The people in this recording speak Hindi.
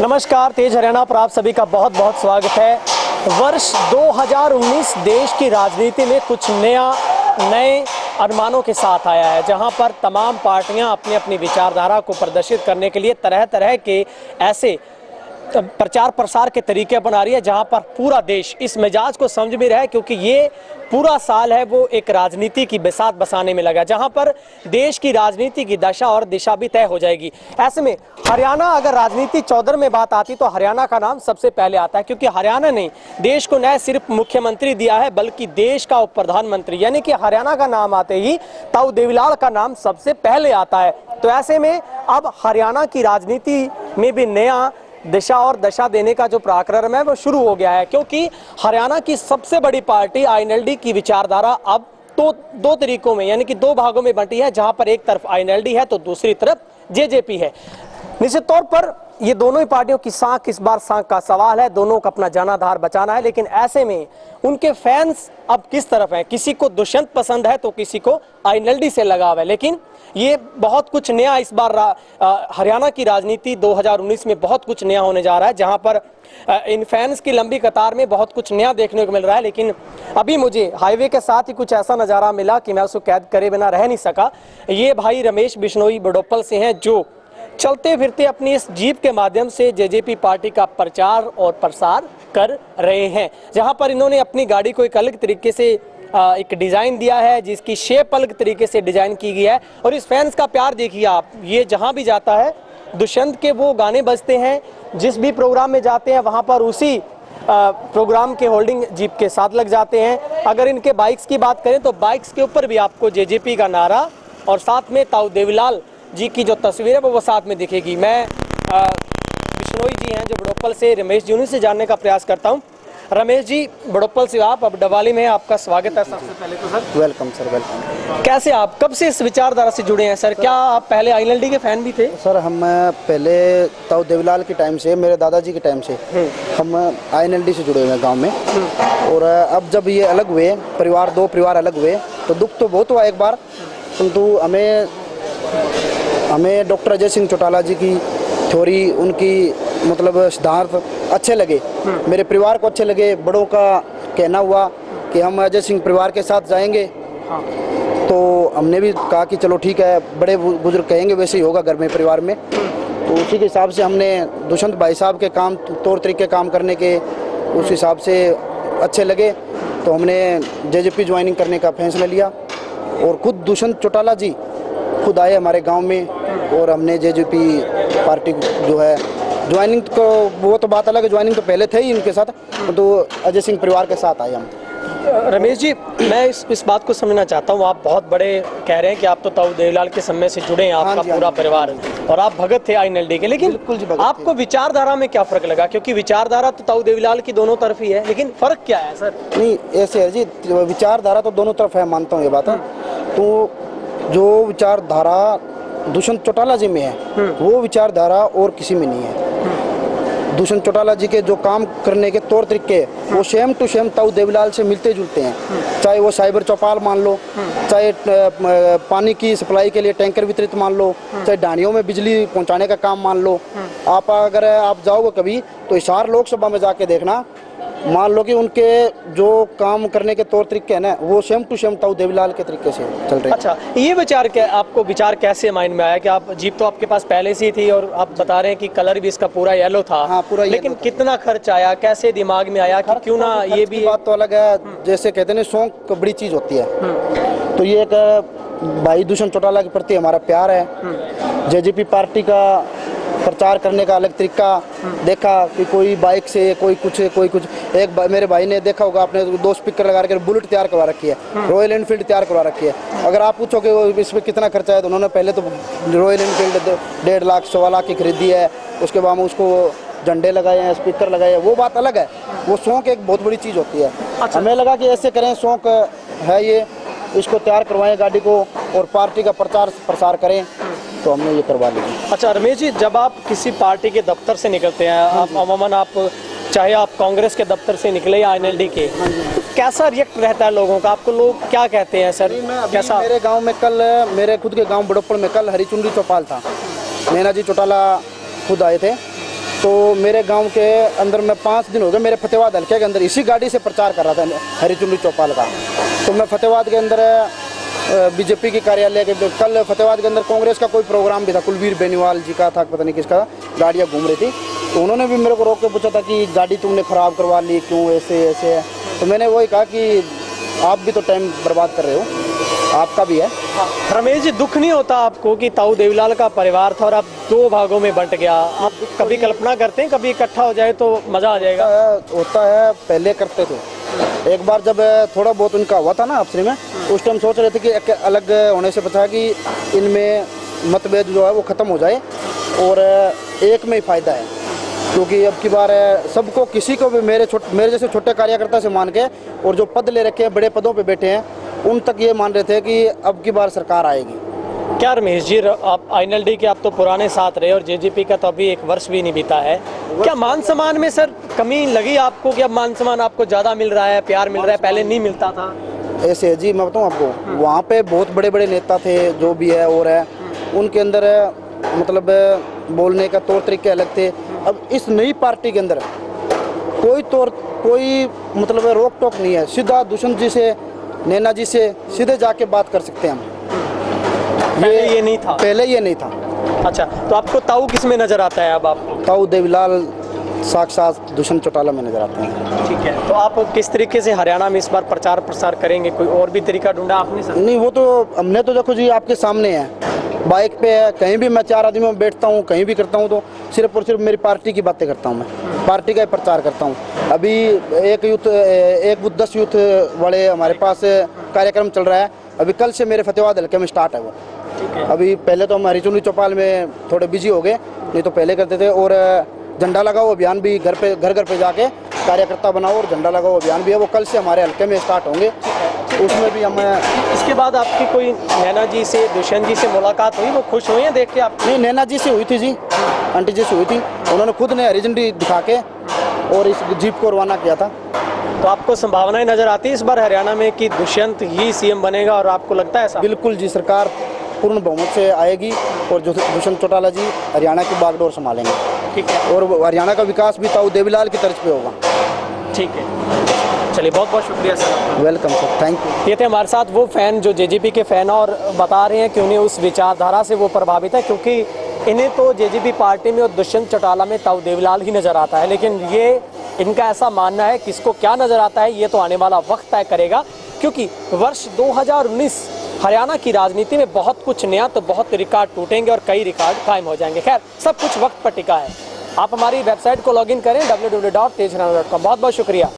नमस्कार, तेज हरियाणा पर आप सभी का बहुत बहुत स्वागत है। वर्ष 2019 देश की राजनीति में कुछ नए अनुमानों के साथ आया है, जहां पर तमाम पार्टियां अपनी अपनी विचारधारा को प्रदर्शित करने के लिए तरह तरह के ऐसे प्रचार प्रसार के तरीके बना रही है, जहां पर पूरा देश इस मिजाज को समझ भी रहा है, क्योंकि ये पूरा साल है वो एक राजनीति की बिसात बसाने में लगा, जहां पर देश की राजनीति की दशा और दिशा भी तय हो जाएगी। ऐसे में हरियाणा, अगर राजनीति चौधर में बात आती तो हरियाणा का नाम सबसे पहले आता है, क्योंकि हरियाणा ने देश को न सिर्फ मुख्यमंत्री दिया है बल्कि देश का उप प्रधानमंत्री, यानी कि हरियाणा का नाम आते ही ताऊ देवीलाल का नाम सबसे पहले आता है। तो ऐसे में अब हरियाणा की राजनीति में भी नया दिशा और दशा देने का जो पराक्रम है वो शुरू हो गया है, क्योंकि हरियाणा की सबसे बड़ी पार्टी आईएनएलडी की विचारधारा अब तो दो तरीकों में, यानी कि दो भागों में बंटी है, जहां पर एक तरफ आईएनएलडी है तो दूसरी तरफ जेजेपी है। निश्चित तौर पर ये दोनों ही पार्टियों की सांख इस बार सांख का सवाल है, दोनों को अपना जनाधार बचाना है, लेकिन ऐसे में उनके फैंस अब किस तरफ हैं? किसी को दुष्यंत पसंद है तो किसी को आईएनएलडी से लगाव है, लेकिन ये बहुत कुछ नया इस बार हरियाणा की राजनीति 2019 में बहुत कुछ नया होने जा रहा है, जहां पर इन फैंस की लंबी कतार में बहुत कुछ नया देखने को मिल रहा है। लेकिन अभी मुझे हाईवे के साथ ही कुछ ऐसा नज़ारा मिला कि मैं उसको कैद करे बिना रह नहीं सका। ये भाई रमेश बिश्नोई बड़ोपल से हैं, जो चलते फिरते अपनी इस जीप के माध्यम से जेजेपी पार्टी का प्रचार और प्रसार कर रहे हैं, जहां पर इन्होंने अपनी गाड़ी को एक अलग तरीके से एक डिज़ाइन दिया है, जिसकी शेप अलग तरीके से डिज़ाइन की गई है। और इस फैंस का प्यार देखिए आप, ये जहां भी जाता है दुष्यंत के वो गाने बजते हैं, जिस भी प्रोग्राम में जाते हैं वहां पर उसी प्रोग्राम के होल्डिंग जीप के साथ लग जाते हैं। अगर इनके बाइक्स की बात करें तो बाइक्स के ऊपर भी आपको जेजेपी का नारा और साथ में ताऊ देवीलाल जी की जो तस्वीर है वो साथ में दिखेगी। मैं बिश्नोई जी हैं जो बड़ोपल से, रमेश जी उन्हीं से जानने का प्रयास करता हूँ। रमेश जी बड़ोपल से आप, अब डवाली में आपका स्वागत है सबसे पहले तो सर। Welcome sir, welcome. कैसे आप कब से इस विचारधारा से जुड़े हैं सर? क्या आप पहले आईएनएलडी के फैन भी थे? सर हम पहले ताऊ देवीलाल के टाइम से, मेरे दादाजी के टाइम से हम आईएनएलडी से जुड़े हुए हैं गांव में। और अब जब ये अलग हुए, दो परिवार अलग हुए, तो दुख तो बहुत हुआ एक बार, परंतु हमें डॉक्टर अजय सिंह चौटाला जी की थ्योरी, उनकी मतलब सिद्धांत अच्छे लगे, मेरे परिवार को अच्छे लगे। बड़ों का कहना हुआ कि हम अजय सिंह परिवार के साथ जाएंगे, तो हमने भी कहा कि चलो ठीक है, बड़े बुजुर्ग कहेंगे वैसे ही होगा घर में, परिवार में। तो उसी के हिसाब से हमने दुष्यंत भाई साहब के काम, तौर तरीके काम करने के उस हिसाब से अच्छे लगे, तो हमने जेजेपी ज्वाइनिंग करने का फैसला लिया। और खुद दुष्यंत चौटाला जी खुद आए हमारे गांव में, और हमने जेजेपी पार्टी जो है ज्वाइनिंग को, वो तो बात अलग है, ज्वाइनिंग तो पहले थे ही उनके साथ, तो अजय सिंह परिवार के साथ आए हम। रमेश जी, मैं इस बात को समझना चाहता हूँ, आप बहुत बड़े कह रहे हैं कि आप तो ताऊ देवीलाल के समय से जुड़े हैं, आपका पूरा परिवार, और आप भगत थे आईएनएलडी के, लेकिन आपको विचारधारा में क्या फर्क लगा? क्योंकि विचारधारा तो ताऊ देवीलाल की दोनों तरफ ही है, लेकिन फर्क क्या है सर? नहीं ऐसे है जी, विचारधारा तो दोनों तरफ है, मानता हूँ ये बात है। तो जो विचारधारा दुष्यंत चौटाला जी में है वो विचारधारा और किसी में नहीं है। दुष्यंत चौटाला जी के जो काम करने के तौर तरीके वो सेम टू सेम ताऊ देवीलाल से मिलते जुलते हैं, चाहे वो साइबर चौपाल मान लो, चाहे पानी की सप्लाई के लिए टैंकर वितरित मान लो, चाहे ढाणियों में बिजली पहुंचाने का काम मान लो। आप अगर आप जाओगे कभी तो हिसार लोकसभा में जाके देखना, मान लो कि उनके जो काम करने के तौर तरीके हैं ना, वो सेम टू सेम ताऊ देवीलाल के तरीके से चल रहे हैं। अच्छा, ये आपको विचार कैसे माइंड में आया कि आप जीप तो आपके पास पहले से ही थी, और आप बता रहे हैं कि कलर भी इसका पूरा येलो था? हाँ, पूरा लेकिन येलो था। कितना खर्च आया, कैसे दिमाग में आया कि क्यों ना ये भी? बात तो अलग है, जैसे कहते हैं शौक बड़ी चीज होती है, तो ये एक भाई दुष्यंत चौटाला के प्रति हमारा प्यार है। जेजेपी पार्टी का प्रचार करने का अलग तरीका देखा कि कोई बाइक से, कोई कुछ। एक मेरे भाई ने देखा होगा, आपने 2 स्पीकर लगा कर बुलेट तैयार करवा रखी है, रॉयल एनफील्ड तैयार करवा रखी है। अगर आप पूछोगे इसमें कितना खर्चा है, तो उन्होंने पहले तो रॉयल एनफील्ड 1.5 लाख 1.25 लाख की खरीदी है, उसके बाद में उसको झंडे लगाए हैं, स्पीकर लगाए हैं, वो बात अलग है। वो शौक एक बहुत बड़ी चीज़ होती है। अच्छा। हमें लगा कि ऐसे करें, शौक है ये, इसको तैयार करवाएं गाड़ी को और पार्टी का प्रचार प्रसार करें, तो हमने ये करवा लिया। अच्छा रमेश जी, जब आप किसी पार्टी के दफ्तर से निकलते हैं, आप अमूमन आप चाहे आप कांग्रेस के दफ्तर से निकले या आईएनएलडी के, तो कैसा रिएक्ट रहता है लोगों का? आपको लोग क्या कहते हैं सर? कैसा? मेरे गांव में कल, मेरे खुद के गांव बड़ोपल में कल हरिचुनरी चौपाल था, नैना जी चौटाला खुद आए थे, तो मेरे गांव के अंदर मैं 5 दिन हो गए, मेरे फतेहाबाद हल्के के अंदर इसी गाड़ी से प्रचार कर रहा था हरिचुन्नी चौपाल का। तो मैं फतेहाबाद के अंदर बीजेपी के कार्यालय के कल फतेहाबाद के अंदर कांग्रेस का कोई प्रोग्राम भी था, कुलवीर बेनीवाल जी का था, पता नहीं किसका, गाड़ियाँ घूम रही थी। तो उन्होंने भी मेरे को रोक के पूछा था कि गाड़ी तुमने ख़राब करवा ली क्यों, ऐसे ऐसे है। तो मैंने वही कहा कि आप भी तो टाइम बर्बाद कर रहे हो, आपका भी है। रमेश जी, दुख नहीं होता आपको कि ताऊ देवीलाल का परिवार था और अब 2 भागों में बंट गया? आप कभी कल्पना करते हैं कभी इकट्ठा हो जाए तो मज़ा आ जाएगा? होता है, पहले करते थे। एक बार जब थोड़ा बहुत उनका हुआ था ना आपसी में, उस टाइम सोच रहे थे कि एक अलग होने से बचा कि इनमें मतभेद जो है वो ख़त्म हो जाए और एक में ही फ़ायदा है। क्योंकि अब की बार सबको, किसी को भी, मेरे जैसे छोटे कार्यकर्ता से मान के और जो पद ले रखे हैं, बड़े पदों पे बैठे हैं, उन तक ये मान रहे थे कि अब की बार सरकार आएगी। क्या रमेश जी, आप INLD के आप तो पुराने साथ रहे और JJP का तो अभी 1 वर्ष भी नहीं बीता है, क्या मान सम्मान में सर कमी लगी आपको कि अब मान सम्मान आपको ज़्यादा मिल रहा है, प्यार मिल रहा है, पहले नहीं मिलता था? ऐसे है जी, मैं बताऊँ आपको, वहाँ पे बहुत बड़े बड़े नेता थे जो भी है और है, उनके अंदर मतलब बोलने का तौर तरीके अलग थे। अब इस नई पार्टी के अंदर कोई मतलब रोक टोक नहीं है, सीधा दुष्यंत जी से, नैना जी से सीधे जाके बात कर सकते हैं हम। ये नहीं था, पहले ये नहीं था। अच्छा, तो आपको ताऊ किस में नजर आता है अब आपको? ताऊ देवीलाल साक्षात दुष्यंत चौटाला में नजर आते हैं। ठीक है, तो आप किस तरीके से हरियाणा में इस बार प्रचार प्रसार करेंगे? कोई और भी तरीका ढूंढा आपने सर? नहीं, वो तो हमने तो देखो जी आपके सामने है, बाइक पे है, कहीं भी मैं 4 आदमी में बैठता हूँ, कहीं भी करता हूँ, तो सिर्फ और सिर्फ मेरी पार्टी की बातें करता हूँ, मैं पार्टी का ही प्रचार करता हूँ। अभी एक बुद्ध 10 यूथ वाले हमारे पास कार्यक्रम चल रहा है, अभी कल से मेरे फतेहाबाद हल्के में स्टार्ट है वो। अभी पहले तो हम हरिचुन्नी चौपाल में थोड़े बिजी हो गए, नहीं तो पहले करते थे। और झंडा लगाओ अभियान भी घर पे जाके कार्यकर्ता बनाओ और झंडा लगाओ अभियान भी है, वो कल से हमारे हल्के में स्टार्ट होंगे। उसमें भी हम, इसके बाद आपकी कोई नैना जी से, दुष्यंत जी से मुलाकात हुई? वो खुश हुए हैं देख के आप? नहीं, नैना जी से हुई थी जी, आंटी जी से हुई थी, उन्होंने खुद ने हरी झंडी दिखा के और इस जीप को रवाना किया था। तो आपको संभावनाएं नजर आती है इस बार हरियाणा में कि दुष्यंत ही CM बनेगा, और आपको लगता है ऐसा? बिल्कुल जी, सरकार पूर्ण बहुमत से आएगी और जो दुष्यंत चौटाला जी हरियाणा की बागडोर संभालेंगे। ठीक है, और हरियाणा का विकास भी ताऊ देवीलाल की तर्ज पे होगा। ठीक है, चलिए, बहुत बहुत शुक्रिया sir. Welcome sir, thank you. ये थे हमारे साथ वो फ़ैन जो JJP के फ़ैन, और बता रहे हैं कि उन्हें उस विचारधारा से वो प्रभावित है, क्योंकि इन्हें तो JJP पार्टी में और दुष्यंत चौटाला में ताऊ देवीलाल ही नज़र आता है। लेकिन ये इनका ऐसा मानना है, किसको क्या नज़र आता है ये तो आने वाला वक्त तय करेगा, क्योंकि वर्ष 2019 हरियाणा की राजनीति में बहुत कुछ नया, तो बहुत रिकॉर्ड टूटेंगे और कई रिकॉर्ड कायम हो जाएंगे। खैर, सब कुछ वक्त पर टिका है। आप हमारी वेबसाइट को लॉगिन करें www.tejhariana.com। बहुत बहुत शुक्रिया।